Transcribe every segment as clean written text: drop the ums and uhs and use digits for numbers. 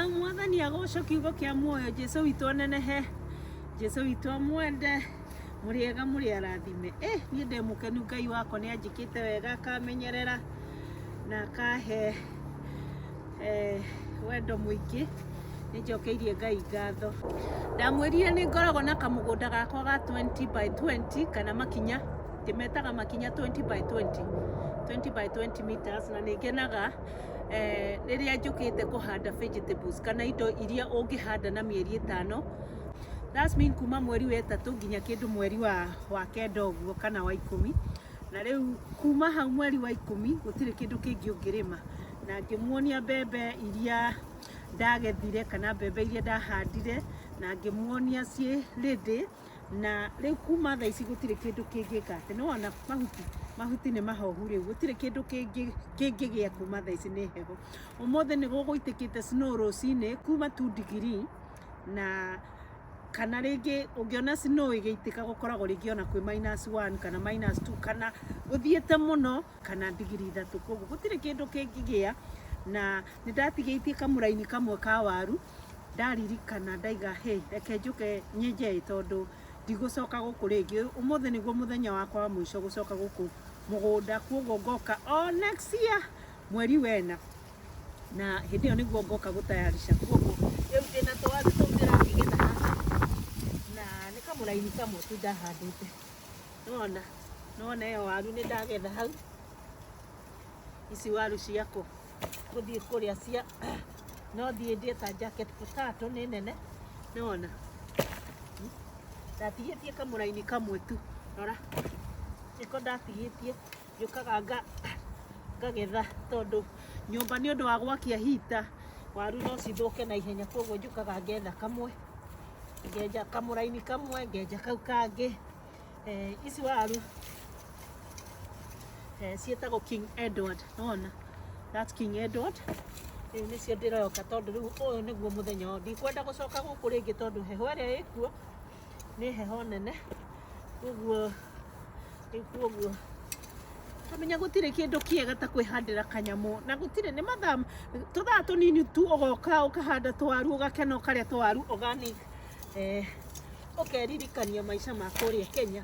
mwathani agocwo kiugo kia muoyo Jesu witũ nenehe Jesu witũ amwende muriega muri arathime nie ndĩ mũkenu Ngai wakwa nĩ anjĩkĩte wega akamenyerera na akahe wendo mũingĩ nĩ njokeirie Ngai ngatho ndamwĩrire nĩ ngoragwo na kamũgũnda gakwa ga 20 by 20 kana makinya ndĩmetaga makinya 20 by 20 meters na nĩ ngenaga rĩrĩa njũkĩte kũhanda vegetables kana indo iria ũngĩhanda na mĩeri 5 that's mean kuma mweri wa 3 nginya kĩndũ mweri wa kenda ũguo kana wa 10 na rĩu kuma hau mweri wa 10 gũtirĩ kĩndũ kĩngĩ ũngĩrĩma na ngĩmuonia mbembe iria ndagethire kana mbembe iria ndahandire na ngĩmuonia ciĩ ready na rĩu kuma thaa ici gũtirĩ kĩndũ kĩngĩka atĩ no ona mahuti nĩ mahohu rĩu gũtirĩ kĩndũ kĩngĩgĩa kuma thaa ici nĩ heho ũmũthĩ nĩ gũgũitĩkĩte snow rũcinĩ kuma 2 degree na kana rĩngĩ ũngĩona snow ĩgĩitĩka gũkoragwo rĩngĩ ona kwĩ -1 kana -2 kana gũthiĩte mũno kana degree 3 koguo gũtirĩ kĩndũ kĩngĩgĩa na nĩ ndatigĩtie kamũraini kamwe ka waru ndaririkana ndaiga reke njũke nyenje tondũ ndigũcoka gũkũ rĩngĩ ũmũthĩ nĩguo mũthenya wakwa wa mũico gũcoka gũkũ mũgũnda kuoguo ngoka next year mweri wena na hĩndĩ ĩyo nĩguo ngoka gũtayarisha kuoguo rĩu ndĩna tũwaru tũu ndĩrakĩgetha haha na nĩ kamũraini kamwe tu ndahandĩte nona ĩyo waru nĩ ndagetha hau ici waru ciakwa gũthiĩ kũrĩa cia no thiĩ ndĩe ta jacket potato nĩ nene nona ndatigĩtie kamũraini kamwe tu rora nĩko ndatigĩtie njũkaga ngagetha tondũ nyũmba nĩ ũndũ wa gwakia hita waru no cithũke na ihenya koguo njũkaga ngetha kamwe ngenja kamũraini kamwe ngenja kau kangĩ ici waru ciĩtagwo King Edward nona that's King Edward rĩu nĩcio ndĩroka tondũ rĩu ũyũ nĩguo mũthenya ũyũ ndikwenda gũcoka gũkũ rĩngĩ tondũ heho ĩrĩa ĩkuo nĩ heho nene koguo kamenya gũtirĩ kĩndũ kĩega ta kwĩhandĩra kanyamũ na gũtirĩ nĩ mathaa tũthaa tũnini tu ũgoka ũkahanda tũwaru ũgakena ũkarĩa tũwaru organic ũkeririkania maica ma kũrĩa Kenya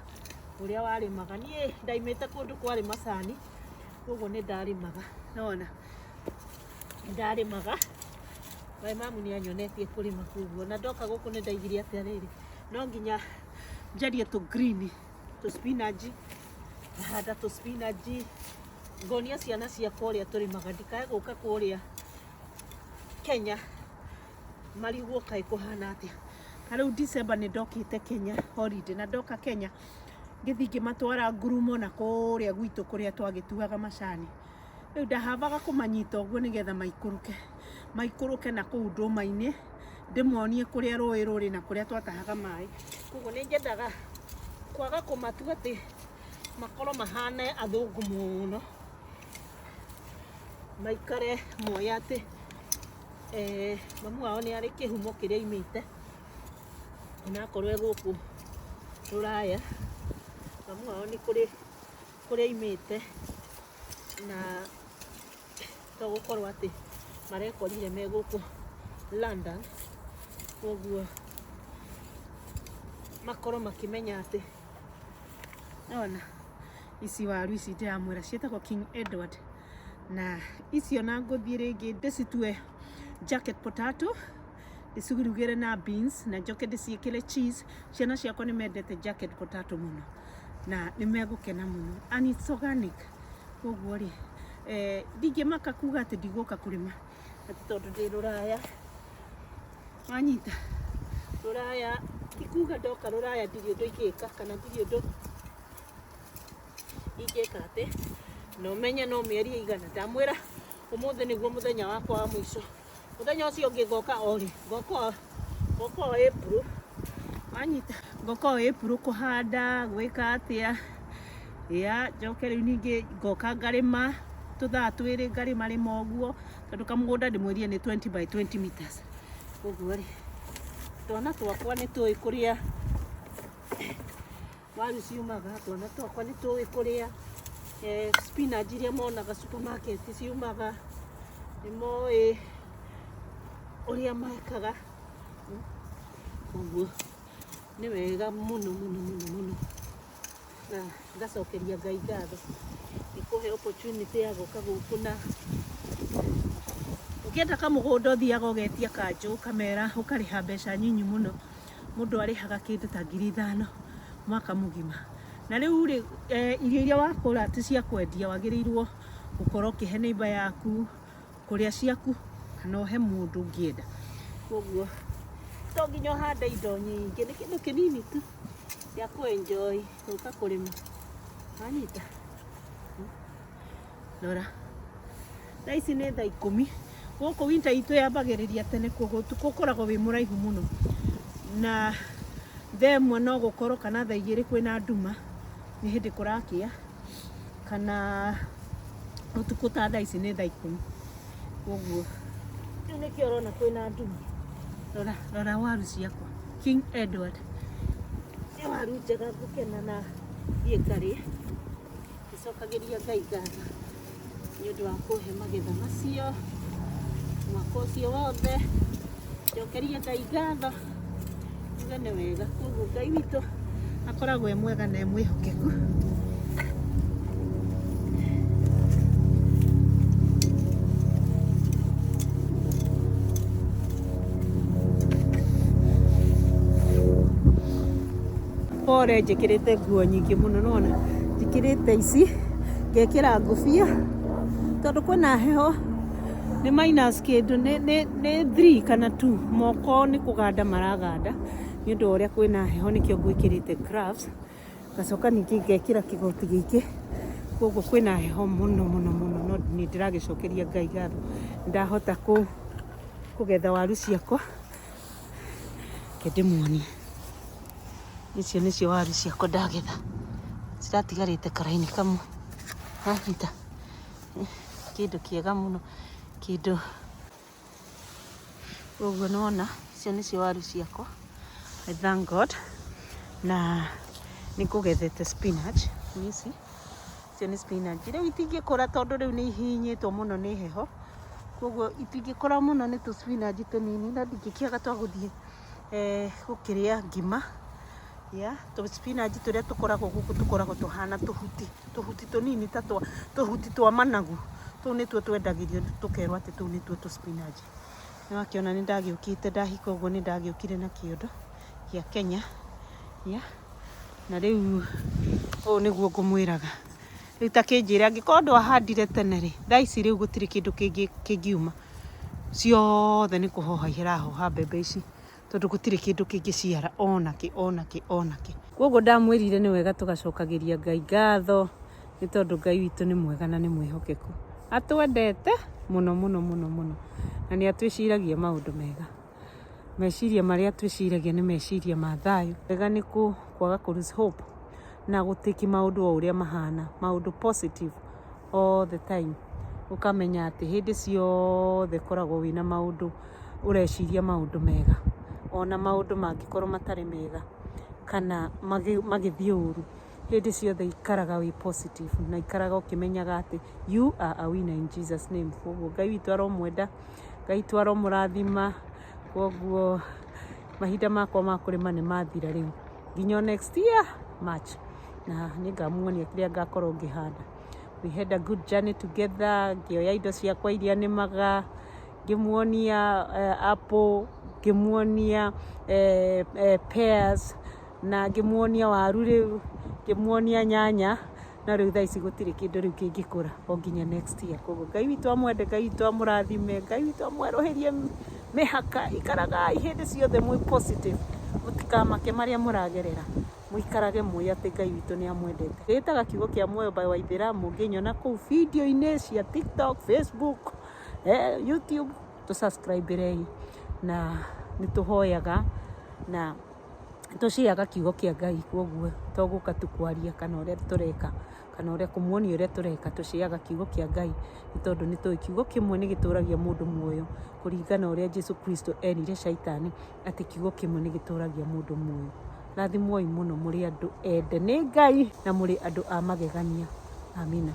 ũrĩa warĩmaga niĩ ndaimĩte kũndũ kwarĩ macani koguo nĩ ndarĩmaga nona ndarĩmaga my mamu nĩ anyonetie kũrĩma koguo na ndoka gũkũ nĩ ndaigire atĩrĩrĩ no nginya njarie tũ green tũ spinach handa tũ spinach ngonia ciana ciakwa ũrĩa tũrĩmaga ndikae gũka kũrĩa Kenya marigũ kaĩ kũhana atĩa na rĩu December nĩ ndokĩte Kenya holiday na ndoka Kenya ngĩthiĩ ngĩmatwara ngurumo na kũrĩa gwitũ kũrĩa twagĩtuaga macani rĩu ndahavaga kũmanyita ũguo nĩgetha maikũrũke na kũu ndũma-inĩ ndĩmonie kũrĩa rũĩ rũrĩ na kũrĩa twatahaga maĩ koguo nĩ nyendaga kwaga kũmatua atĩ makorwo mahane athũngũ mũno maikare moya atĩ mamu wao nĩ arĩ kĩhumo kĩrĩa imĩte onakorwo gũkũ Rũraya mamu wao nĩ kũrĩa imĩte na to gũkorwo atĩ marekorire me gũkũ London koguo makorwo makĩmenya atĩ ona ici waru ici ndĩramwĩra ciĩtagwo King Edward na icio na ngũthiĩ rĩngĩ ndĩcitue jacket potato ndĩcirugĩre na beans na njoke ndĩciĩkĩre cheese ciana ciakwa nĩ mendete jacket potato mũno na nĩ megũkena mũno and it's organic koguo rĩ ndingĩmaka kuga atĩ ndigũka kũrĩma tondũ ndĩ Rũraya wanyita Rũraya ikuga ndoka Rũraya ndirĩ ũndũ ingĩka kana ndirĩ ũndũ ingĩka atĩ no menye no mĩeri igana ndamwĩra ũmũthĩ nĩguo mũthenya wakwa wa mũico mũthenya ũcio ũngĩ ngoka ngoka April wanyita ngoka April kũhanda gwĩka atĩa njoke rĩu ningĩ ngoka ngarĩma tũthaa twĩrĩ ngarĩma ũguo tondũ kamũgũnda ndĩmwĩrire nĩ 20 by 20 meters koguo rĩ twana twakwa nĩ tũĩ kũrĩa waru ciumaga twana twakwa nĩ tũĩ kũrĩa spinach iria monaga supermarket ciumaga nĩ moĩ uria makaga uguo ni wega muno na ngacokeria Ngai ngatho ikuhe opportunity ya guka guku na ukienda kamugunda uthiaga ugetia kanju kamera ukariha mbeca nyinyi muno mundu arihaga kindu ta 5,000 mwaka mugima na riu ri irio iria wakura ti cia kwendia wagirirwo gukorwo ukihe neighbor yaku kuria ciaku kana uhe mundu ungienda koguo to nginya hande indo nyingi ni kindu kinini tu ya kuenjoy uka kurima anyita Nora thaa ici nĩ thaa 10 gũkũ winter itũ yambagĩrĩria tene koguo gũkoragwo wĩ mũraihu mũno na thaa ĩmwe no gũkorwo kana thaa 2 kwĩna nduma nĩ hĩndĩ kũrakĩa kana ũtukũ ta thaa ici nĩ thaa 10 koguo rĩu nĩkĩo ũrona kwĩna nduma rora waru ciakwa King Edward nĩ waru njega ngũkena na thiĩ ngarĩe ngĩcokagĩria Ngai ngatho nĩ ũndũ wa kũhe magetha macio mwaka ũcio wothe njokerie Ngai ngatho uga nĩ wega koguo Ngai witũ akoragwo e mwega na e mwĩhokeku pore njĩkĩrĩte nguo nyingĩ mũno nona njĩkĩrĩte ici ngekĩra ngũbia tondũ kwĩna heho nĩ minus kĩndũ nĩ 3 kana 2 moko nĩ kũganda maraganda nĩ ũndũ ũrĩa kwĩna heho nĩkĩo ngwĩkĩrĩte gloves ngacoka ningĩ ngekĩra kĩgoti gĩkĩ koguo kwĩna heho mũno no nĩ ndĩragĩcokeria Ngai ngatho ndahota kũgetha waru ciakwa kĩndĩmuonie icio nĩcio waru ciakwa ndagetha ciratigarĩte karaini kamwe hahita kĩndũ kĩega mũno kĩndũ ũguo nona icio nĩcio waru ciakwa I thank God na nĩngũgethete spinach ici icio nĩ spinach rĩu itingĩkũra tondũ rĩu nĩ ihinyĩtwo mũno nĩ heho koguo itingĩkũra mũno nĩ tũ spinach tũnini na ndingĩkĩaga twa gũthiĩ gũkĩrĩa ngima tũ spinach tũrĩa tũkoragwo gũkũ tũkoragwo tũhana tũhuti tũnini ta tũhuti twa managu tũu nĩtuo twendagĩrio tũkerwo atĩ tũu nĩtuo tũ spinach nĩwakĩona nĩ ndagĩũkĩte ndahika ũguo nĩ ndagĩũkire na kĩondo gĩa Kenya na rĩu ũũ nĩguo ngũmwĩraga rĩu ta kĩnjĩre angĩkorwo ndwahandire tene rĩ thaa ici rĩu gũtirĩ kĩndũ kĩngiuma ciothe nĩ kũhoha irahoha mbembe ici tondũ gũtirĩ kĩndũ kĩngĩciara onakĩ koguo ndamwĩrire nĩ wega tũgacokagĩria Ngai ngatho nĩ tondũ Ngai witũ nĩ mwega na nĩ mwĩhokeku atwendete mũno na nĩ atwĩciragia maũndũ mega meciria marĩa twĩciragia nĩ meciria ma thayũ wega nĩ kwaga kũ lose hope na gũtĩki maũndũ o ũrĩa mahana maũndũ positive all the time ukamenya atĩ hĩndĩ ciothe koragwo wĩna maũndũ ũreciria maũndũ mega ona maũndũ mangĩkorwo matarĩ mega kana magĩthiĩ ũru hĩndĩ ciothe ikaraga wĩ positive na ikaraga ũkĩmenyaga atĩ you are a winner in Jesus name koguo Ngai witũ aromwenda Ngai witũ aromũrathima koguo mahinda makwa ma kũrĩma nĩ mathira rĩu nginya next year March na nĩngamuonia kĩrĩa ngakorwo ngĩhanda we had a good journey together ngĩoya indo ciakwa iria nĩmaga ngĩmuonia apple ngĩmuonia pears na ngĩmuonia waru rĩu ngĩmuonia nyanya na rĩu thaa ici gũtirĩ kĩndũ rĩu kĩngĩkũra o nginya next year koguo Ngai witũ amwende Ngai witũ amũrathime Ngai witũ amwerũhĩrie mĩhaka ikaragai hĩndĩ ciothe mwĩ positive mũtikamake marĩa mũragerera mũikarage mũĩ atĩ Ngai witũ nĩ amwendete gĩtaga kiugo kĩa muoyo by Waithĩramu mũngĩnyona kũu video-inĩ cia TikTok Facebook YouTube tũsubscribe-rei na nĩtũhoyaga na tũciaga kiugo kĩa Ngai koguo tũgũka tukwaria kana ũrĩa tũreka kana ũrĩa kũmuonia ũrĩa tũreka tũciaga kiugo kĩa Ngai nĩ tondũ nĩ tũĩ kiugo kĩmwe nĩ gĩtũragia mũndũ muoyo kũringana ũrĩa Jesu Kristo erire Shaitani atĩ kiugo kĩmwe nĩ gĩtũragia mũndũ muoyo rathimwoi mũno mũrĩ andũ ende nĩ Ngai na mũrĩ andũ a magegania amina.